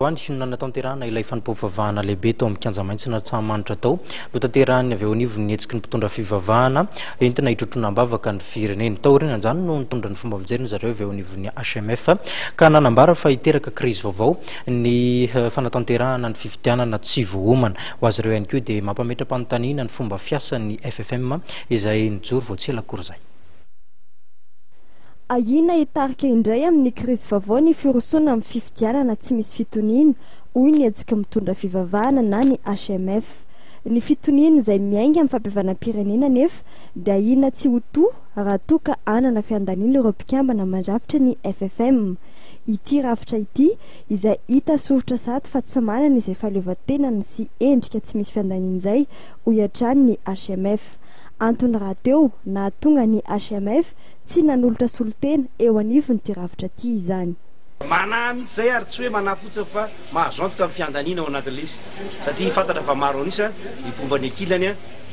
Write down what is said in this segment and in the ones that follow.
Hoany finonana tanterahana ilay fanompoam-pivavahana lehibe tao amin'ny kianja maitso na Antsahamanitra tao no tanterahany avy ao anivon'ny hetsiky ny mpitondra fivavahana entina hitrotrona-bavaka ny firenena. Tao aoriana izany no nitondra ny fomba fijeriny zareo avy ao anivon'ny HMF ka nanambara fa hiteraka krizy vaovao ny fanatanterahana ny fifidianana tsy vohomana. Ho azy ireo ihany koa dia mampametra-panontaniana ny fomba fiasan'ny FFM izay nijoro vao tsy ela akory izay. Ahina hitarika indray amin'ny krizy vaovao ny firosoana amin'ny fifidianana tsy misy fitoniana hoy ny hetsika mitondra fivavahana na ny HMF. Ny fitoniana izay miainga amin'ny fampihavanam-pirenena nefa dia ahina tsy ho toa raha toa ka anana fiandaniana ireo mpikambana mandrafitra ny FFM. Ity rafitra ity izay hita soritra zato fa tsy manana izay fahaleovantenany sy endrika tsy misy fiandaniana izay ho hiatrany ny HMF. Antony raha teo na tonga ny HMF tsy nanolotra solotena eo anivon'ity rafitra ity izany. Mana mihitsy zay ary tsy hoe manafotsy fa mahazo antoka amin'ny fiandaniana ao anatin'ilay izy satria fantatra fa maro anisa mipomba ny akilany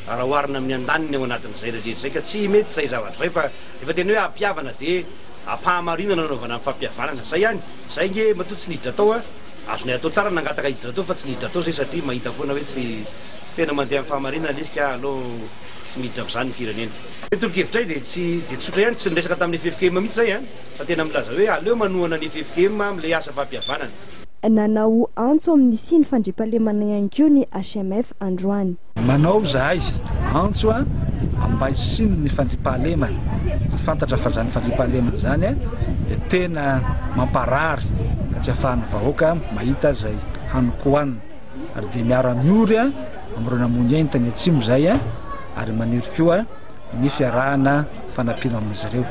raha oharina amin'ny andaniny ao anatin'izay rehetra zay ka tsy mety zay zavatra zay fa efa tena hoe ampiavana dia ampahamarinana nanaovana amin'ny fampihavanana zay ihany zay nge matoa tsy niditra tao azonay atao tsara nangataka hiditra tao fa tsy niditra tao zay satria mahita foana hoe tsy tena mandeha amin'ny fahamarinana izy ka aloha tsy miditra amin'izany ny firenena. Toronkevitray dia tsy tsotra ihany tsy niresaka tamin'ny FFKM mihitsy zay fa tena milaza hoe aleo manohana ny FFKM amin'ilay asa fampihavanana. Nanao antso amin'ny siny fandriampahalemana ihany koa ny HMF androany. Manao zahay antso mba hisiny ny fandriampahalemana. Fantatra fa zany fandriampahalemana zany dia tena mamparary ka tsy ahafahan'ny vahoaka mahita zay hanikohanina ary dia miara-miory amin'ireo namono entana atsimo zay ary maniry koa ny fiarahana fanampiana amin'izy ireo.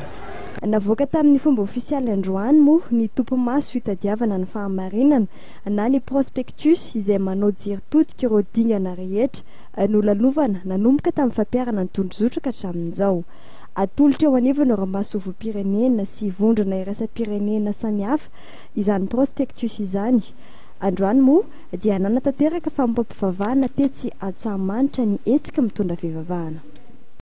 Navoaka tamin'ny fomba ofisialy androany moa ny tompo-maso fitadiavana ny fahamarinana na ny prospectus izay manao jiritodika ireo dingana rehetra nolalovana nanomboka tamin'ny fampiarana ny tondrozotra ka hatramin'izao. Atolotra eo anivony ireo masovo-pirenena sy vondrona iraisam-pirenena samihafa izany prospectus izany. Androany moa dia nanatanteraka famompam-pivavahana tetsy Antsahamanitra ny hetsika mitondra fivavahana.